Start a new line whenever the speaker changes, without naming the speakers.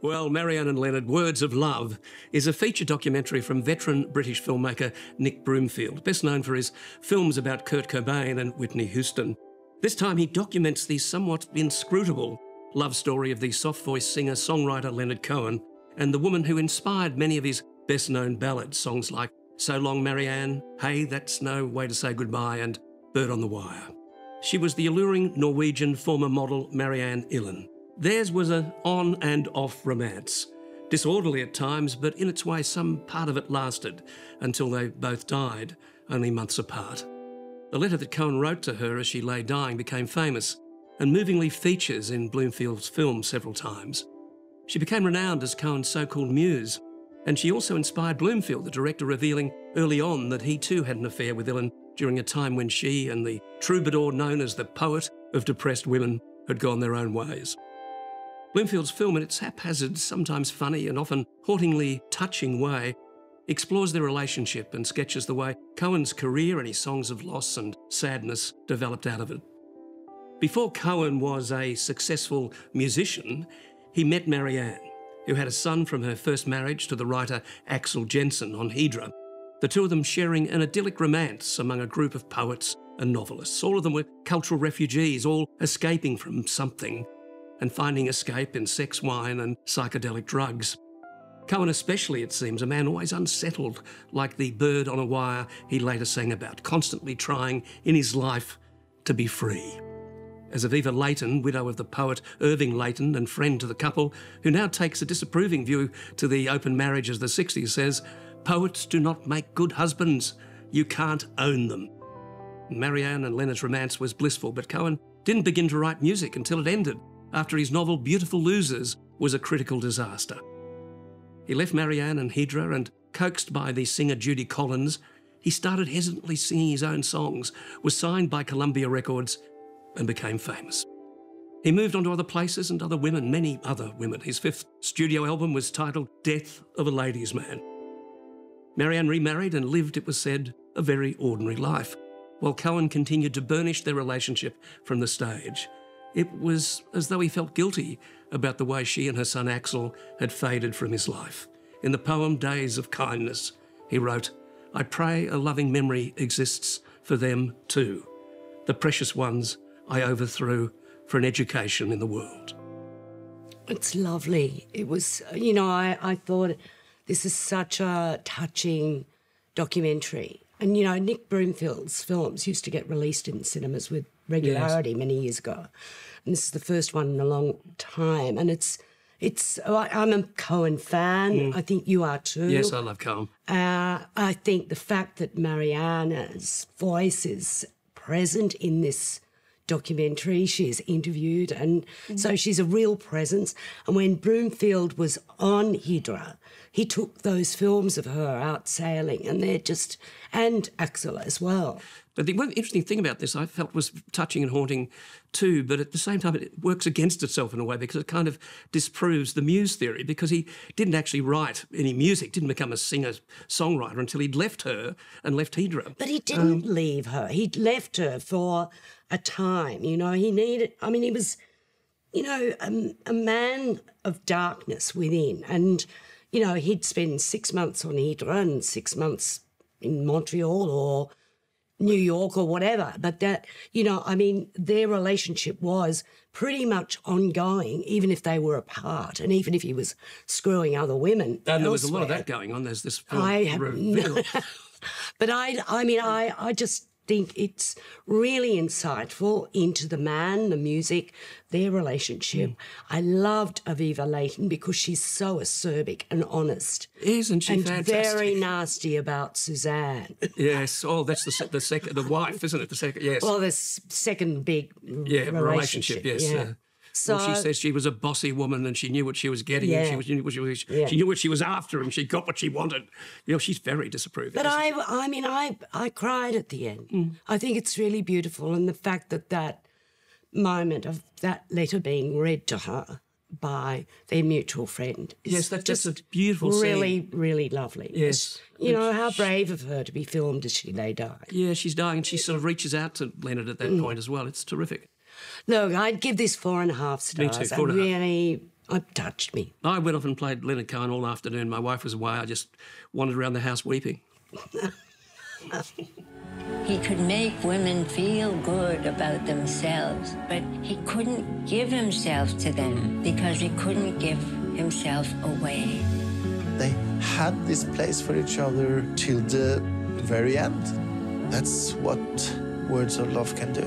Well, Marianne and Leonard, Words of Love, is a feature documentary from veteran British filmmaker Nick Broomfield, best known for his films about Kurt Cobain and Whitney Houston. This time he documents the somewhat inscrutable love story of the soft-voiced singer-songwriter Leonard Cohen and the woman who inspired many of his best-known ballads, songs like So Long Marianne, Hey, That's No Way to Say Goodbye and Bird on the Wire. She was the alluring Norwegian former model Marianne Ihlen. Theirs was an on and off romance, disorderly at times, but in its way some part of it lasted until they both died, only months apart. The letter that Cohen wrote to her as she lay dying became famous and movingly features in Bloomfield's film several times. She became renowned as Cohen's so-called muse, and she also inspired Bloomfield, the director, revealing early on that he too had an affair with Ihlen during a time when she and the troubadour known as the poet of depressed women had gone their own ways. Bloomfield's film, in its haphazard, sometimes funny and often hauntingly touching way, explores their relationship and sketches the way Cohen's career and his songs of loss and sadness developed out of it. Before Cohen was a successful musician, he met Marianne, who had a son from her first marriage to the writer Axel Jensen on Hydra, the two of them sharing an idyllic romance among a group of poets and novelists. All of them were cultural refugees, all escaping from something and finding escape in sex, wine and psychedelic drugs. Cohen especially, it seems, a man always unsettled, like the bird on a wire he later sang about, constantly trying in his life to be free. As Aviva Leighton, widow of the poet Irving Leighton and friend to the couple, who now takes a disapproving view to the open marriage of the 60s, says, "Poets do not make good husbands. You can't own them." Marianne and Leonard's romance was blissful, but Cohen didn't begin to write music until it ended, after his novel Beautiful Losers was a critical disaster. He left Marianne and Hydra, and coaxed by the singer Judy Collins, he started hesitantly singing his own songs, was signed by Columbia Records and became famous. He moved on to other places and other women, many other women. His fifth studio album was titled Death of a Ladies' Man. Marianne remarried and lived, it was said, a very ordinary life, while Cohen continued to burnish their relationship from the stage. It was as though he felt guilty about the way she and her son Axel had faded from his life. In the poem Days of Kindness, he wrote, "I pray a loving memory exists for them too, the precious ones I overthrew for an education in the world."
It's lovely. It was, I thought this is such a touching documentary. And, Nick Broomfield's films used to get released in cinemas with regularity many years ago. And this is the first one in a long time. And I'm a Cohen fan. I think you are too.
Yes, I love Cohen.
I think the fact that Marianne's voice is present in this documentary, she is interviewed, and so she's a real presence. And when Broomfield was on Hydra, he took those films of her out sailing, and and Axel as well.
But the one interesting thing about this I felt was touching and haunting too, but at the same time it works against itself in a way because it kind of disproves the muse theory, because he didn't actually write any music, didn't become a singer-songwriter until he'd left her and left Hydra.
But he didn't leave her. He'd left her for a time, he was, a man of darkness within. And, he'd spend 6 months on Hydra and 6 months in Montreal or New York or whatever. But that, their relationship was pretty much ongoing, even if they were apart and even if he was screwing other women.
And there was a lot of that going on. There's this film reveal.
But I just think it's really insightful into the man, the music, their relationship. I loved Aviva Leighton because she's so acerbic and honest.
Isn't she fantastic?
And very nasty about Suzanne.
Yes. Oh, that's the wife, isn't it? The second, yes.
Well, the second big relationship.
Yes.
Yeah. So
she says she was a bossy woman and she knew what she was getting and she knew what she was after and she got what she wanted. She's very disapproving.
But I cried at the end. I think it's really beautiful, and the fact that moment of that letter being read to her by their mutual friend is
that's just a beautiful
really,
scene.
really lovely.
Yes.
How brave of her to be filmed as she lay dying.
Yeah, she's dying and she sort of reaches out to Leonard at that point as well. It's terrific.
Look, I'd give this 4.5 stars.
Me too, 4.5.
It touched me.
I went off and played Leonard Cohen all afternoon. My wife was away. I just wandered around the house weeping.
He could make women feel good about themselves, but he couldn't give himself to them because he couldn't give himself away.
They had this place for each other till the very end. That's what words of love can do.